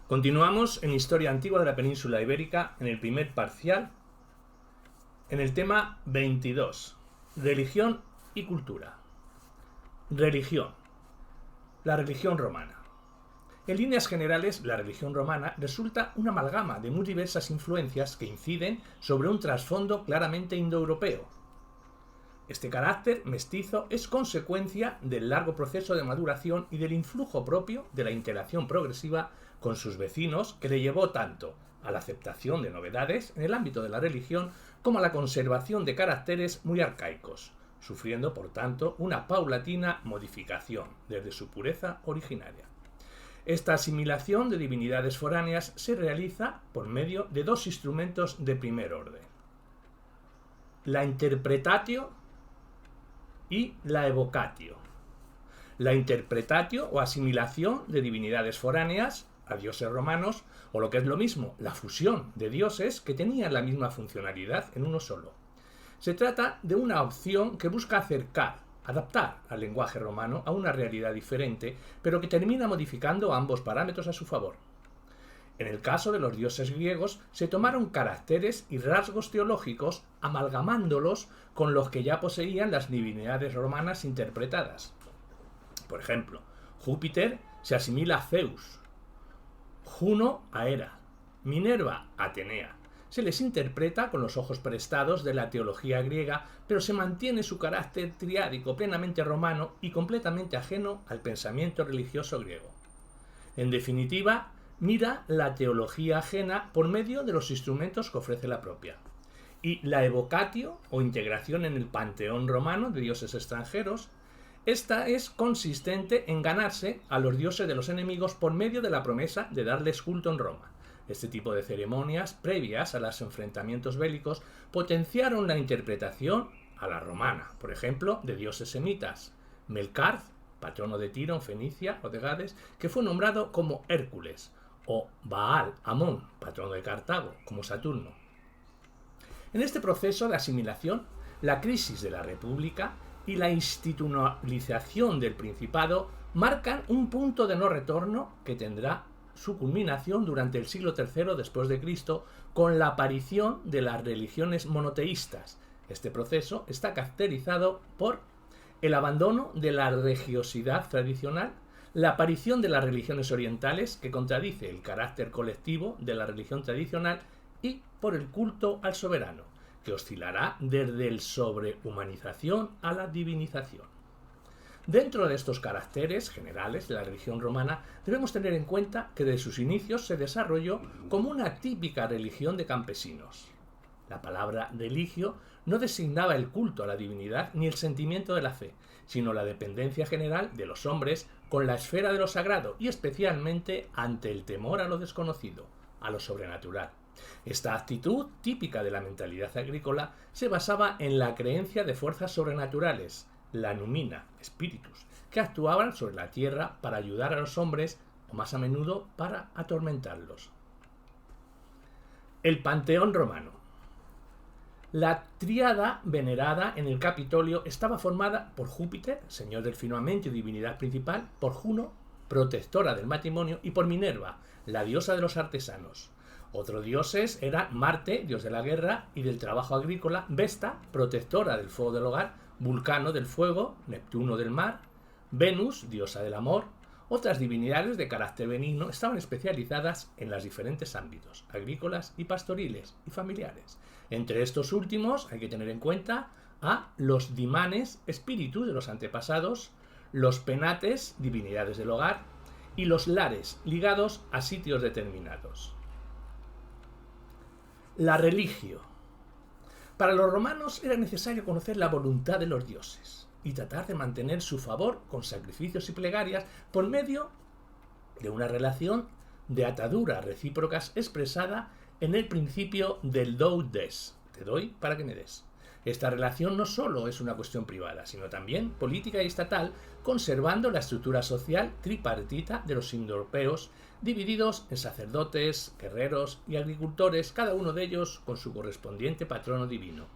Continuamos en Historia Antigua de la Península Ibérica en el primer parcial, en el tema 22, Religión y Cultura. Religión. La religión romana. En líneas generales, la religión romana resulta una amalgama de muy diversas influencias que inciden sobre un trasfondo claramente indoeuropeo. Este carácter mestizo es consecuencia del largo proceso de maduración y del influjo propio de la interacción progresiva con sus vecinos que le llevó tanto a la aceptación de novedades en el ámbito de la religión como a la conservación de caracteres muy arcaicos, sufriendo por tanto una paulatina modificación desde su pureza originaria. Esta asimilación de divinidades foráneas se realiza por medio de dos instrumentos de primer orden: la interpretatio y la evocatio. La interpretatio o asimilación de divinidades foráneas a dioses romanos, o lo que es lo mismo, la fusión de dioses que tenían la misma funcionalidad en uno solo. Se trata de una opción que busca adaptar al lenguaje romano a una realidad diferente, pero que termina modificando ambos parámetros a su favor. En el caso de los dioses griegos, se tomaron caracteres y rasgos teológicos amalgamándolos con los que ya poseían las divinidades romanas interpretadas. Por ejemplo, Júpiter se asimila a Zeus, Juno a Hera, Minerva a Atenea. Se les interpreta con los ojos prestados de la teología griega, pero se mantiene su carácter triádico plenamente romano y completamente ajeno al pensamiento religioso griego. En definitiva, mira la teología ajena por medio de los instrumentos que ofrece la propia. Y la evocatio, o integración en el panteón romano de dioses extranjeros, esta es consistente en ganarse a los dioses de los enemigos por medio de la promesa de darles culto en Roma. Este tipo de ceremonias, previas a los enfrentamientos bélicos, potenciaron la interpretación a la romana, por ejemplo, de dioses semitas. Melkarth, patrono de Tiro en Fenicia o de Gades, que fue nombrado como Hércules, o Baal Amón, patrono de Cartago, como Saturno. En este proceso de asimilación, la crisis de la República y la institucionalización del Principado marcan un punto de no retorno que tendrá su culminación durante el siglo III después de Cristo con la aparición de las religiones monoteístas. Este proceso está caracterizado por el abandono de la religiosidad tradicional, la aparición de las religiones orientales, que contradice el carácter colectivo de la religión tradicional, y por el culto al soberano, que oscilará desde el sobrehumanización a la divinización. Dentro de estos caracteres generales de la religión romana, debemos tener en cuenta que desde sus inicios se desarrolló como una típica religión de campesinos. La palabra religio no designaba el culto a la divinidad ni el sentimiento de la fe, sino la dependencia general de los hombres con la esfera de lo sagrado y especialmente ante el temor a lo desconocido, a lo sobrenatural. Esta actitud, típica de la mentalidad agrícola, se basaba en la creencia de fuerzas sobrenaturales, la numina, espíritus, que actuaban sobre la tierra para ayudar a los hombres o más a menudo para atormentarlos. El panteón romano. La tríada venerada en el Capitolio estaba formada por Júpiter, señor del firmamento y divinidad principal, por Juno, protectora del matrimonio, y por Minerva, la diosa de los artesanos. Otros dioses eran Marte, dios de la guerra y del trabajo agrícola, Vesta, protectora del fuego del hogar, Vulcano del fuego, Neptuno del mar, Venus, diosa del amor. Otras divinidades de carácter benigno estaban especializadas en los diferentes ámbitos, agrícolas y pastoriles y familiares. Entre estos últimos hay que tener en cuenta a los dimanes, espíritus de los antepasados, los penates, divinidades del hogar, y los lares, ligados a sitios determinados. La religio. Para los romanos era necesario conocer la voluntad de los dioses y tratar de mantener su favor con sacrificios y plegarias por medio de una relación de ataduras recíprocas expresada en el principio del do des, te doy para que me des. Esta relación no solo es una cuestión privada, sino también política y estatal, conservando la estructura social tripartita de los indoeuropeos, divididos en sacerdotes, guerreros y agricultores, cada uno de ellos con su correspondiente patrono divino.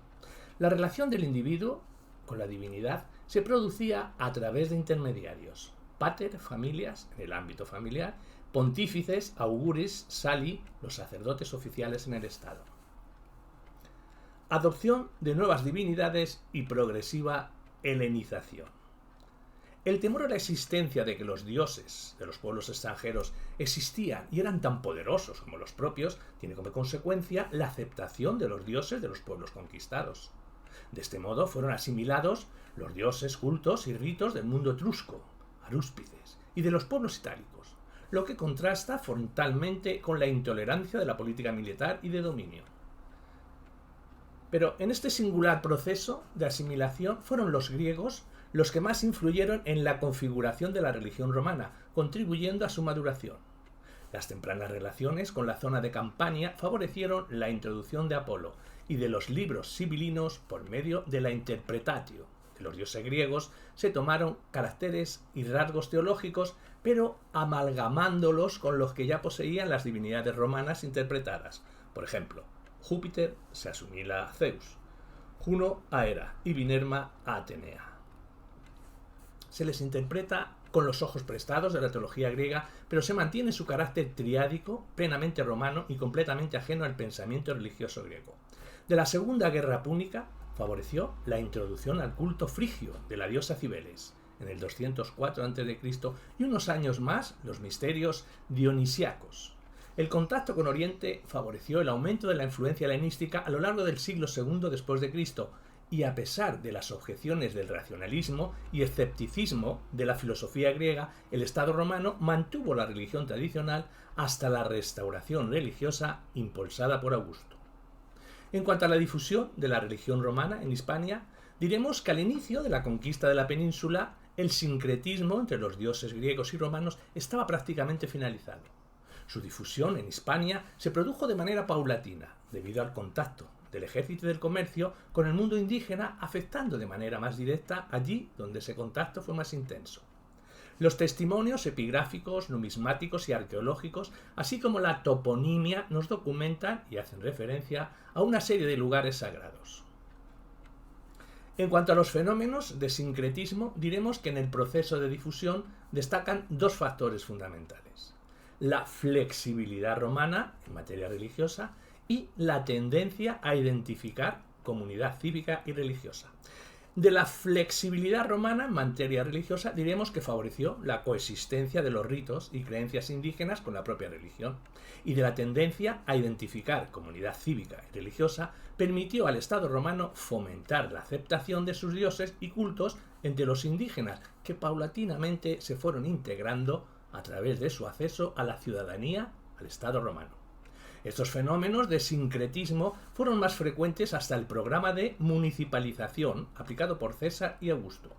La relación del individuo con la divinidad se producía a través de intermediarios. pater familias, en el ámbito familiar, pontífices, auguris, sali, los sacerdotes oficiales en el Estado. Adopción de nuevas divinidades y progresiva helenización. El temor a la existencia de que los dioses de los pueblos extranjeros existían y eran tan poderosos como los propios tiene como consecuencia la aceptación de los dioses de los pueblos conquistados. De este modo fueron asimilados los dioses, cultos y ritos del mundo etrusco, arúspices, y de los pueblos itálicos, lo que contrasta frontalmente con la intolerancia de la política militar y de dominio. Pero en este singular proceso de asimilación fueron los griegos los que más influyeron en la configuración de la religión romana, contribuyendo a su maduración. Las tempranas relaciones con la zona de Campania favorecieron la introducción de Apolo y de los libros sibilinos por medio de la interpretatio. De los dioses griegos se tomaron caracteres y rasgos teológicos, pero amalgamándolos con los que ya poseían las divinidades romanas interpretadas. Por ejemplo, Júpiter se asimila a Zeus, Juno a Hera y Minerva a Atenea. Se les interpreta con los ojos prestados de la teología griega, pero se mantiene su carácter triádico, plenamente romano y completamente ajeno al pensamiento religioso griego. De la Segunda Guerra Púnica favoreció la introducción al culto frigio de la diosa Cibeles, en el 204 a.C., y unos años más los misterios dionisíacos. El contacto con Oriente favoreció el aumento de la influencia helenística a lo largo del siglo II después de Cristo, y a pesar de las objeciones del racionalismo y escepticismo de la filosofía griega, el Estado romano mantuvo la religión tradicional hasta la restauración religiosa impulsada por Augusto. En cuanto a la difusión de la religión romana en Hispania, diremos que al inicio de la conquista de la península, el sincretismo entre los dioses griegos y romanos estaba prácticamente finalizado. Su difusión en Hispania se produjo de manera paulatina, debido al contacto del ejército y del comercio con el mundo indígena, afectando de manera más directa allí donde ese contacto fue más intenso. Los testimonios epigráficos, numismáticos y arqueológicos, así como la toponimia, nos documentan y hacen referencia a una serie de lugares sagrados. En cuanto a los fenómenos de sincretismo, diremos que en el proceso de difusión destacan dos factores fundamentales: la flexibilidad romana en materia religiosa y la tendencia a identificar comunidad cívica y religiosa. De la flexibilidad romana en materia religiosa diremos que favoreció la coexistencia de los ritos y creencias indígenas con la propia religión, y de la tendencia a identificar comunidad cívica y religiosa permitió al Estado romano fomentar la aceptación de sus dioses y cultos entre los indígenas, que paulatinamente se fueron integrando a través de su acceso a la ciudadanía al Estado romano. Estos fenómenos de sincretismo fueron más frecuentes hasta el programa de municipalización aplicado por César y Augusto.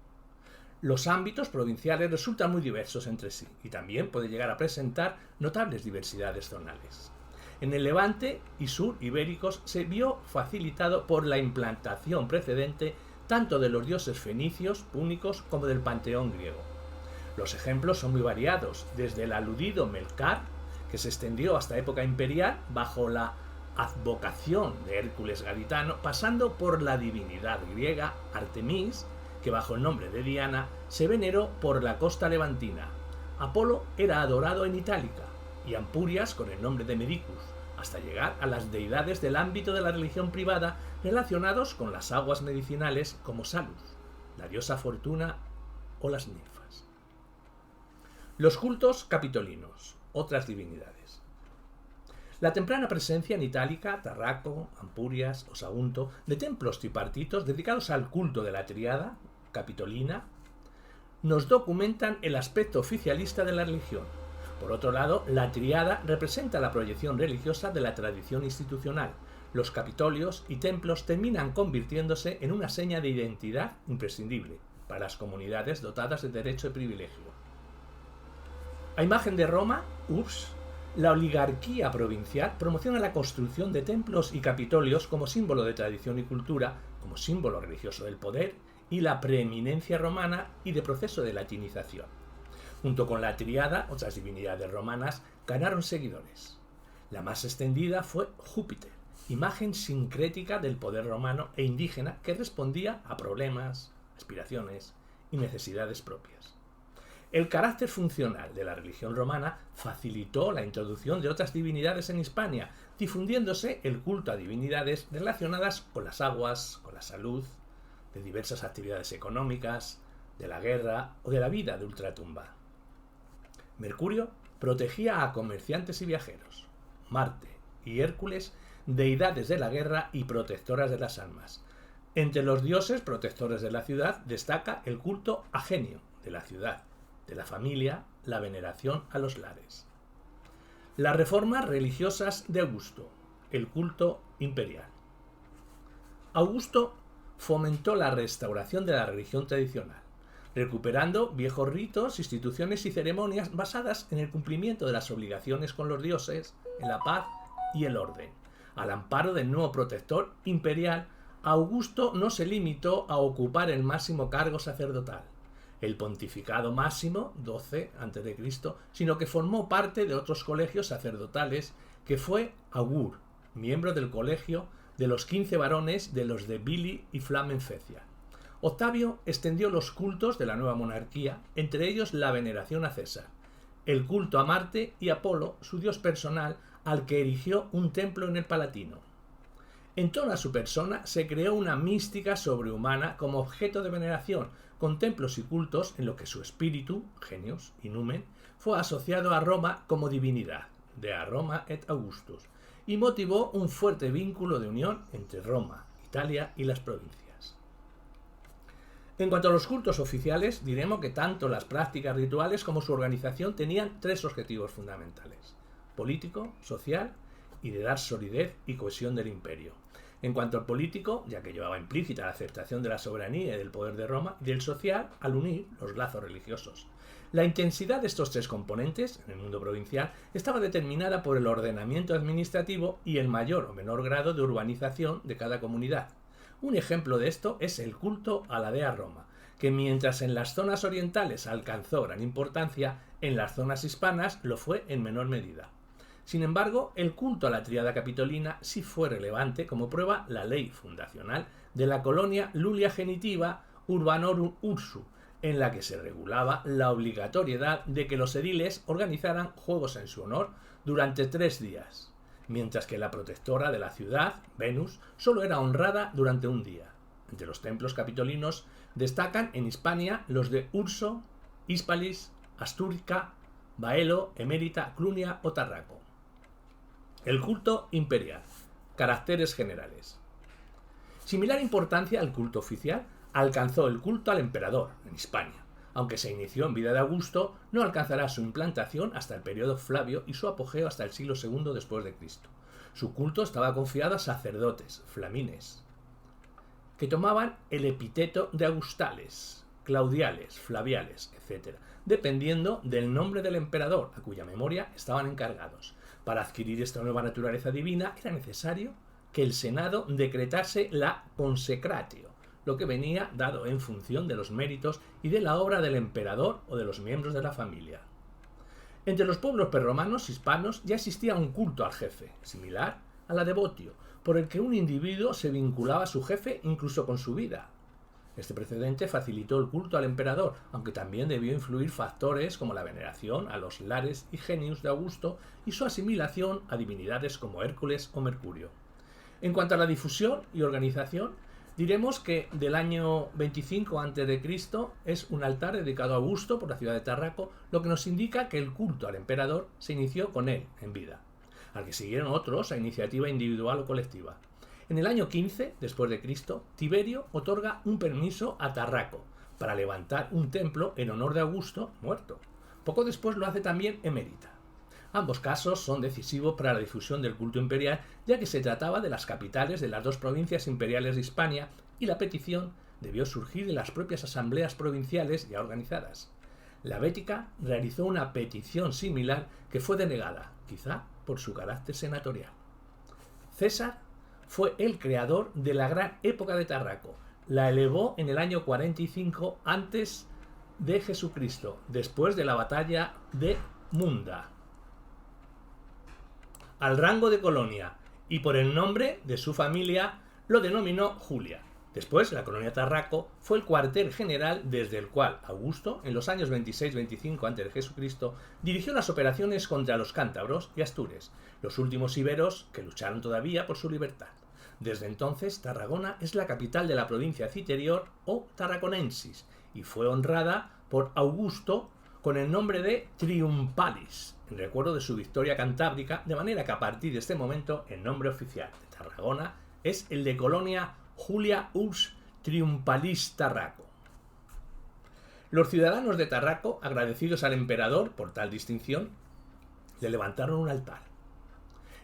Los ámbitos provinciales resultan muy diversos entre sí y también puede llegar a presentar notables diversidades zonales. En el Levante y sur ibéricos se vio facilitado por la implantación precedente tanto de los dioses fenicios, púnicos como del panteón griego. Los ejemplos son muy variados, desde el aludido Melcar, que se extendió hasta época imperial bajo la advocación de Hércules Gaditano, pasando por la divinidad griega Artemis, que bajo el nombre de Diana se veneró por la costa levantina. Apolo era adorado en Itálica y Ampurias con el nombre de Medicus, hasta llegar a las deidades del ámbito de la religión privada relacionados con las aguas medicinales como Salus, la diosa Fortuna o las ninfas. Los cultos capitolinos, otras divinidades. La temprana presencia en Itálica, Tarraco, Ampurias o Sagunto de templos tripartitos dedicados al culto de la tríada capitolina nos documentan el aspecto oficialista de la religión. Por otro lado, la tríada representa la proyección religiosa de la tradición institucional. Los capitolios y templos terminan convirtiéndose en una seña de identidad imprescindible para las comunidades dotadas de derecho de privilegio. A imagen de Roma, la oligarquía provincial promociona la construcción de templos y capitolios como símbolo de tradición y cultura, como símbolo religioso del poder y la preeminencia romana y de proceso de latinización. Junto con la tríada, otras divinidades romanas ganaron seguidores. La más extendida fue Júpiter, imagen sincrética del poder romano e indígena que respondía a problemas, aspiraciones y necesidades propias. El carácter funcional de la religión romana facilitó la introducción de otras divinidades en Hispania, difundiéndose el culto a divinidades relacionadas con las aguas, con la salud, de diversas actividades económicas, de la guerra o de la vida de ultratumba. Mercurio protegía a comerciantes y viajeros. Marte y Hércules, deidades de la guerra y protectoras de las almas. Entre los dioses protectores de la ciudad destaca el culto a Genio de la ciudad, de la familia, la veneración a los lares. Las reformas religiosas de Augusto, el culto imperial. Augusto fomentó la restauración de la religión tradicional, recuperando viejos ritos, instituciones y ceremonias basadas en el cumplimiento de las obligaciones con los dioses, en la paz y el orden. Al amparo del nuevo protector imperial, Augusto no se limitó a ocupar el máximo cargo sacerdotal, el pontificado máximo, 12 a.C., sino que formó parte de otros colegios sacerdotales, que fue augur, miembro del colegio de los 15 varones de los de Billi y Flamenfecia. Octavio extendió los cultos de la nueva monarquía, entre ellos la veneración a César, el culto a Marte y Apolo, su dios personal, al que erigió un templo en el Palatino. En toda su persona se creó una mística sobrehumana como objeto de veneración, con templos y cultos en lo que su espíritu, genios y numen, fue asociado a Roma como divinidad, de a Roma et Augustus, y motivó un fuerte vínculo de unión entre Roma, Italia y las provincias. En cuanto a los cultos oficiales, diremos que tanto las prácticas rituales como su organización tenían tres objetivos fundamentales: político, social y de dar solidez y cohesión del imperio. En cuanto al político, ya que llevaba implícita la aceptación de la soberanía y del poder de Roma, y del social, al unir los lazos religiosos. La intensidad de estos tres componentes, en el mundo provincial, estaba determinada por el ordenamiento administrativo y el mayor o menor grado de urbanización de cada comunidad. Un ejemplo de esto es el culto a la dea Roma, que mientras en las zonas orientales alcanzó gran importancia, en las zonas hispanas lo fue en menor medida. Sin embargo, el culto a la tríada capitolina sí fue relevante, como prueba la ley fundacional de la colonia Lulia Genitiva Urbanorum Ursu, en la que se regulaba la obligatoriedad de que los ediles organizaran juegos en su honor durante 3 días, mientras que la protectora de la ciudad, Venus, solo era honrada durante un día. Entre los templos capitolinos destacan en Hispania los de Urso, Hispalis, Astúrica, Baelo, Emérita, Clunia o Tarraco. El culto imperial. Caracteres generales. Similar importancia al culto oficial alcanzó el culto al emperador en Hispania. Aunque se inició en vida de Augusto, no alcanzará su implantación hasta el periodo Flavio y su apogeo hasta el siglo II después de Cristo. Su culto estaba confiado a sacerdotes, flamines, que tomaban el epíteto de augustales, claudiales, flaviales, etc., dependiendo del nombre del emperador, a cuya memoria estaban encargados. Para adquirir esta nueva naturaleza divina era necesario que el Senado decretase la consecratio, lo que venía dado en función de los méritos y de la obra del emperador o de los miembros de la familia. Entre los pueblos prerromanos hispanos ya existía un culto al jefe, similar a la devotio, por el que un individuo se vinculaba a su jefe incluso con su vida. Este precedente facilitó el culto al emperador, aunque también debió influir factores como la veneración a los lares y genius de Augusto y su asimilación a divinidades como Hércules o Mercurio. En cuanto a la difusión y organización, diremos que del año 25 a.C. es un altar dedicado a Augusto por la ciudad de Tarraco, lo que nos indica que el culto al emperador se inició con él en vida, al que siguieron otros a iniciativa individual o colectiva. En el año 15 después de Cristo, Tiberio otorga un permiso a Tarraco para levantar un templo en honor de Augusto muerto. Poco después lo hace también Emérita. Ambos casos son decisivos para la difusión del culto imperial, ya que se trataba de las capitales de las dos provincias imperiales de Hispania y la petición debió surgir de las propias asambleas provinciales ya organizadas. La Bética realizó una petición similar que fue denegada, quizá por su carácter senatorial. César fue el creador de la gran época de Tarraco. La elevó en el año 45 antes de Jesucristo, después de la batalla de Munda, al rango de colonia, y por el nombre de su familia lo denominó Julia. Después, la colonia Tarraco fue el cuartel general desde el cual Augusto, en los años 26-25 a.C., dirigió las operaciones contra los cántabros y astures, los últimos íberos que lucharon todavía por su libertad. Desde entonces, Tarragona es la capital de la provincia Citerior o Tarraconensis y fue honrada por Augusto con el nombre de Triumpalis, en recuerdo de su victoria cantábrica, de manera que a partir de este momento el nombre oficial de Tarragona es el de Colonia Julia Urs Triumpalis Tarraco. Los ciudadanos de Tarraco, agradecidos al emperador por tal distinción, le levantaron un altar.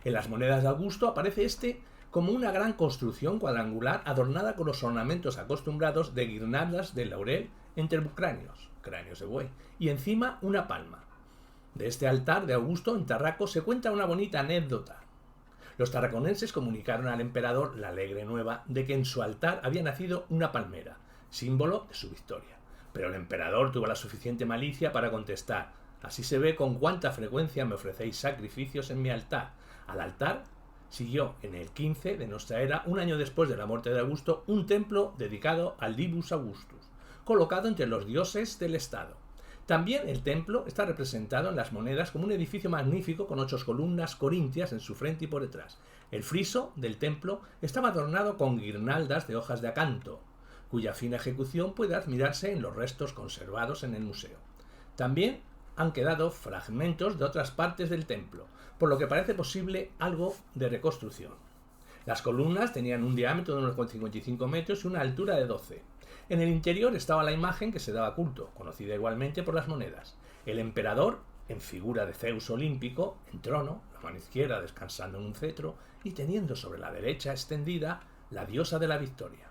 En las monedas de Augusto aparece este como una gran construcción cuadrangular adornada con los ornamentos acostumbrados de guirnaldas de laurel entre cráneos de buey, y encima una palma. De este altar de Augusto en Tarraco se cuenta una bonita anécdota. Los tarraconenses comunicaron al emperador la alegre nueva de que en su altar había nacido una palmera, símbolo de su victoria. Pero el emperador tuvo la suficiente malicia para contestar: así se ve con cuánta frecuencia me ofrecéis sacrificios en mi altar. Al altar siguió en el 15 de nuestra era, un año después de la muerte de Augusto, un templo dedicado al Divus Augustus, colocado entre los dioses del Estado. También el templo está representado en las monedas como un edificio magnífico con 8 columnas corintias en su frente y por detrás. El friso del templo estaba adornado con guirnaldas de hojas de acanto, cuya fina ejecución puede admirarse en los restos conservados en el museo. También han quedado fragmentos de otras partes del templo, por lo que parece posible algo de reconstrucción. Las columnas tenían un diámetro de unos 55 metros y una altura de 12. En el interior estaba la imagen que se daba culto, conocida igualmente por las monedas. El emperador, en figura de Zeus olímpico, en trono, la mano izquierda descansando en un cetro y teniendo sobre la derecha extendida la diosa de la victoria.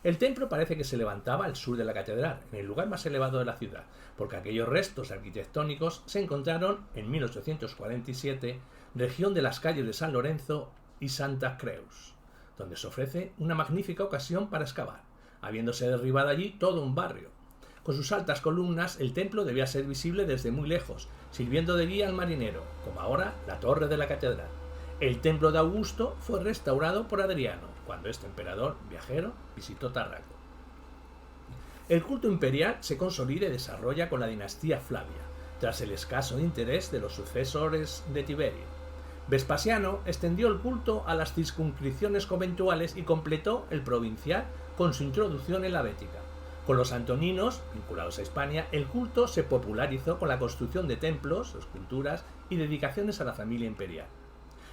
El templo parece que se levantaba al sur de la catedral, en el lugar más elevado de la ciudad, porque aquellos restos arquitectónicos se encontraron en 1847, región de las calles de San Lorenzo y Santa Creus, donde se ofrece una magnífica ocasión para excavar, habiéndose derribado allí todo un barrio. Con sus altas columnas, el templo debía ser visible desde muy lejos, sirviendo de guía al marinero, como ahora la torre de la catedral. El templo de Augusto fue restaurado por Adriano, cuando este emperador viajero visitó Tarraco. El culto imperial se consolida y desarrolla con la dinastía Flavia, tras el escaso interés de los sucesores de Tiberio. Vespasiano extendió el culto a las circunscripciones conventuales y completó el provincial con su introducción en la Bética. Con los antoninos, vinculados a Hispania, el culto se popularizó con la construcción de templos, esculturas y dedicaciones a la familia imperial.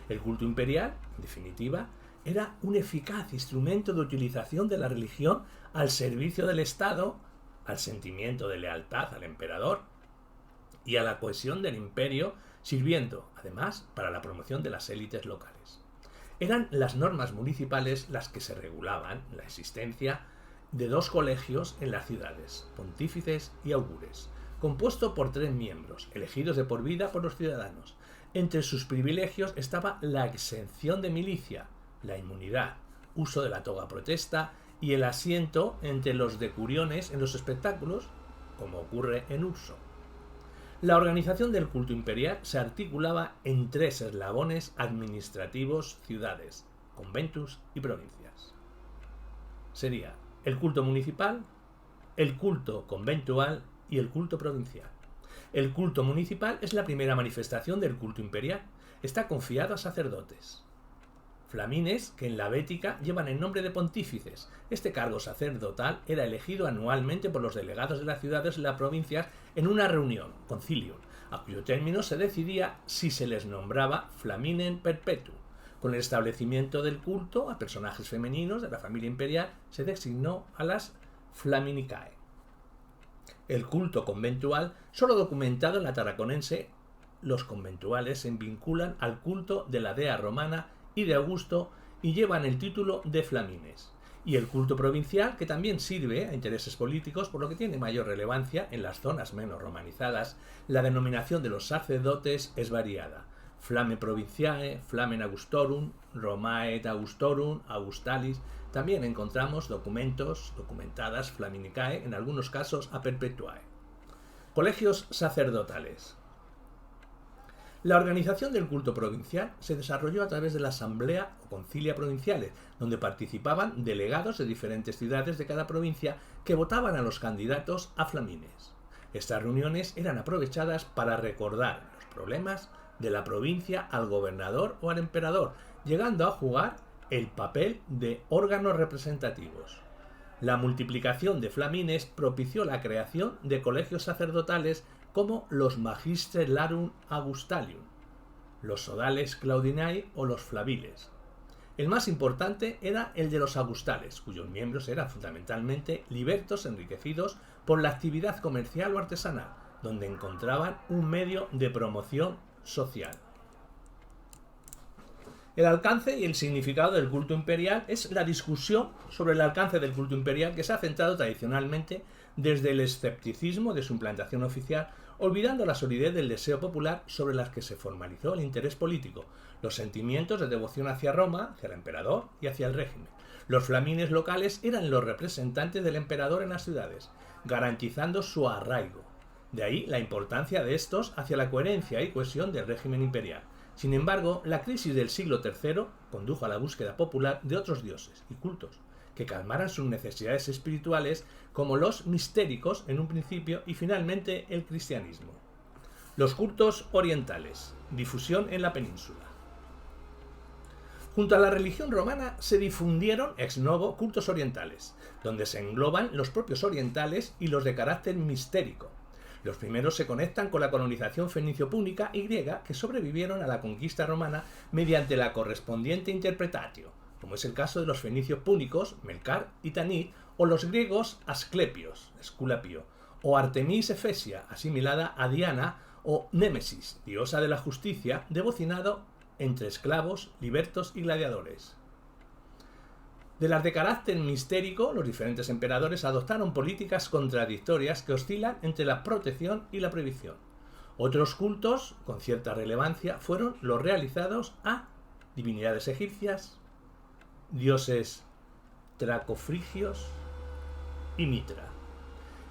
El culto imperial, en definitiva, era un eficaz instrumento de utilización de la religión al servicio del Estado, al sentimiento de lealtad al emperador y a la cohesión del imperio, sirviendo, además, para la promoción de las élites locales. Eran las normas municipales las que se regulaban la existencia de 2 colegios en las ciudades, pontífices y augures, compuesto por 3 miembros, elegidos de por vida por los ciudadanos. Entre sus privilegios estaba la exención de milicia, la inmunidad, uso de la toga protesta y el asiento entre los decuriones en los espectáculos, como ocurre en Urso. La organización del culto imperial se articulaba en 3 eslabones administrativos: ciudades, conventus y provincias. Sería el culto municipal, el culto conventual y el culto provincial. El culto municipal es la primera manifestación del culto imperial. Está confiado a sacerdotes. Flamines, que en la Bética llevan el nombre de pontífices. Este cargo sacerdotal era elegido anualmente por los delegados de las ciudades y las provincias en una reunión, concilium, a cuyo término se decidía si se les nombraba flaminen perpetuum. Con el establecimiento del culto a personajes femeninos de la familia imperial se designó a las flaminicae. El culto conventual, solo documentado en la Tarraconense, los conventuales se vinculan al culto de la dea romana y de Augusto y llevan el título de flamines. Y el culto provincial, que también sirve a intereses políticos, por lo que tiene mayor relevancia en las zonas menos romanizadas. La denominación de los sacerdotes es variada: Flame Provinciae, Flamen Augustorum, Romae et Augustorum, Augustalis. También encontramos documentadas Flaminicae, en algunos casos a Perpetuae. Colegios sacerdotales. La organización del culto provincial se desarrolló a través de la asamblea o concilia provinciales, donde participaban delegados de diferentes ciudades de cada provincia que votaban a los candidatos a flamines. Estas reuniones eran aprovechadas para recordar los problemas de la provincia al gobernador o al emperador, llegando a jugar el papel de órganos representativos. La multiplicación de flamines propició la creación de colegios sacerdotales como los Magistres Larum Augustalium, los Sodales Claudinae o los Flaviles. El más importante era el de los Augustales, cuyos miembros eran fundamentalmente libertos enriquecidos por la actividad comercial o artesanal, donde encontraban un medio de promoción social. El alcance y el significado del culto imperial es la discusión sobre el alcance del culto imperial que se ha centrado tradicionalmente desde el escepticismo de su implantación oficial, olvidando la solidez del deseo popular sobre las que se formalizó el interés político, los sentimientos de devoción hacia Roma, hacia el emperador y hacia el régimen. Los flamines locales eran los representantes del emperador en las ciudades, garantizando su arraigo. De ahí la importancia de estos hacia la coherencia y cohesión del régimen imperial. Sin embargo, la crisis del siglo III condujo a la búsqueda popular de otros dioses y cultos que calmaran sus necesidades espirituales, como los mistéricos en un principio y finalmente el cristianismo. Los cultos orientales, difusión en la península. Junto a la religión romana se difundieron ex novo cultos orientales, donde se engloban los propios orientales y los de carácter mistérico. Los primeros se conectan con la colonización fenicio-púnica y griega que sobrevivieron a la conquista romana mediante la correspondiente interpretatio, como es el caso de los fenicios púnicos, Melcar y Tanit, o los griegos Asclepios, Esculapio, o Artemis Efesia, asimilada a Diana, o Némesis, diosa de la justicia, devocionado entre esclavos, libertos y gladiadores. De las de carácter mistérico, los diferentes emperadores adoptaron políticas contradictorias que oscilan entre la protección y la prohibición. Otros cultos, con cierta relevancia, fueron los realizados a divinidades egipcias, dioses tracofrigios y Mitra.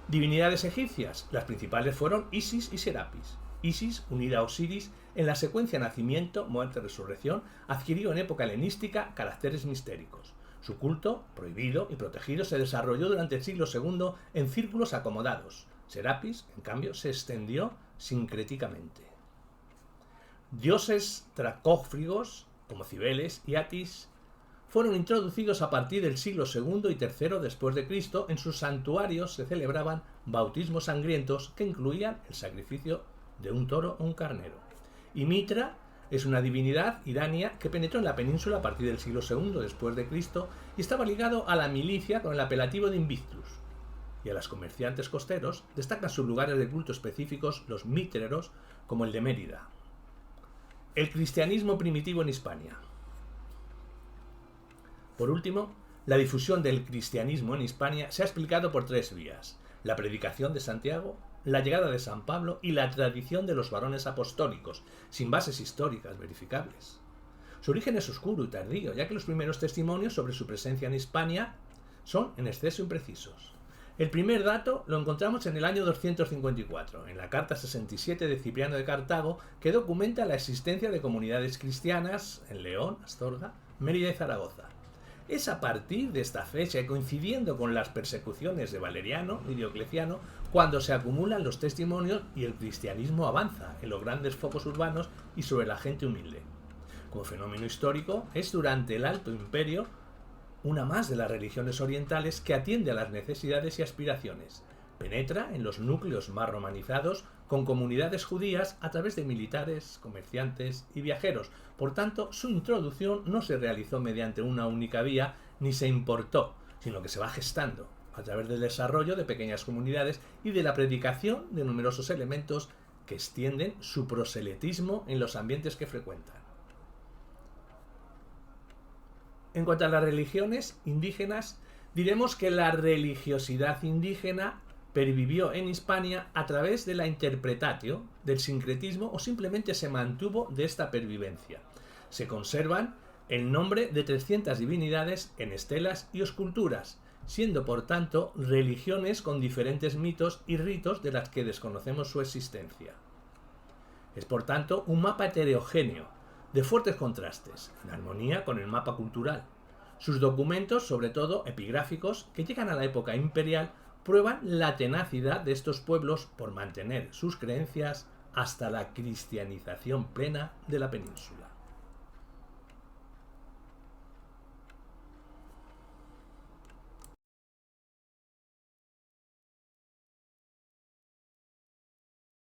Divinidades egipcias, las principales fueron Isis y Serapis. Isis, unida a Osiris, en la secuencia nacimiento, muerte, resurrección, adquirió en época helenística caracteres mistéricos. Su culto, prohibido y protegido, se desarrolló durante el siglo II en círculos acomodados. Serapis, en cambio, se extendió sincréticamente. Dioses tracófrigos, como Cibeles y Atis, fueron introducidos a partir del siglo II y III después de Cristo. En sus santuarios se celebraban bautismos sangrientos que incluían el sacrificio de un toro o un carnero. Y Mitra es una divinidad irania que penetró en la península a partir del siglo II después de Cristo y estaba ligado a la milicia con el apelativo de Invictus. Y a los comerciantes costeros destacan sus lugares de culto específicos los mitreros, como el de Mérida. El cristianismo primitivo en Hispania. Por último, la difusión del cristianismo en Hispania se ha explicado por tres vías: la predicación de Santiago, la llegada de San Pablo y la tradición de los varones apostólicos, sin bases históricas verificables. Su origen es oscuro y tardío, ya que los primeros testimonios sobre su presencia en Hispania son en exceso imprecisos. El primer dato lo encontramos en el año 254, en la Carta 67 de Cipriano de Cartago, que documenta la existencia de comunidades cristianas en León, Astorga, Mérida y Zaragoza. Es a partir de esta fecha y coincidiendo con las persecuciones de Valeriano y Diocleciano cuando se acumulan los testimonios y el cristianismo avanza en los grandes focos urbanos y sobre la gente humilde. Como fenómeno histórico, es durante el Alto Imperio una más de las religiones orientales que atiende a las necesidades y aspiraciones. Penetra en los núcleos más romanizados con comunidades judías a través de militares, comerciantes y viajeros. Por tanto, su introducción no se realizó mediante una única vía ni se importó, sino que se va gestando a través del desarrollo de pequeñas comunidades y de la predicación de numerosos elementos que extienden su proselitismo en los ambientes que frecuentan. En cuanto a las religiones indígenas, diremos que la religiosidad indígena pervivió en Hispania a través de la interpretatio, del sincretismo, o simplemente se mantuvo de esta pervivencia. Se conservan el nombre de 300 divinidades en estelas y esculturas, siendo por tanto religiones con diferentes mitos y ritos de las que desconocemos su existencia. Es por tanto un mapa heterogéneo, de fuertes contrastes, en armonía con el mapa cultural. Sus documentos, sobre todo epigráficos, que llegan a la época imperial, prueban la tenacidad de estos pueblos por mantener sus creencias hasta la cristianización plena de la península.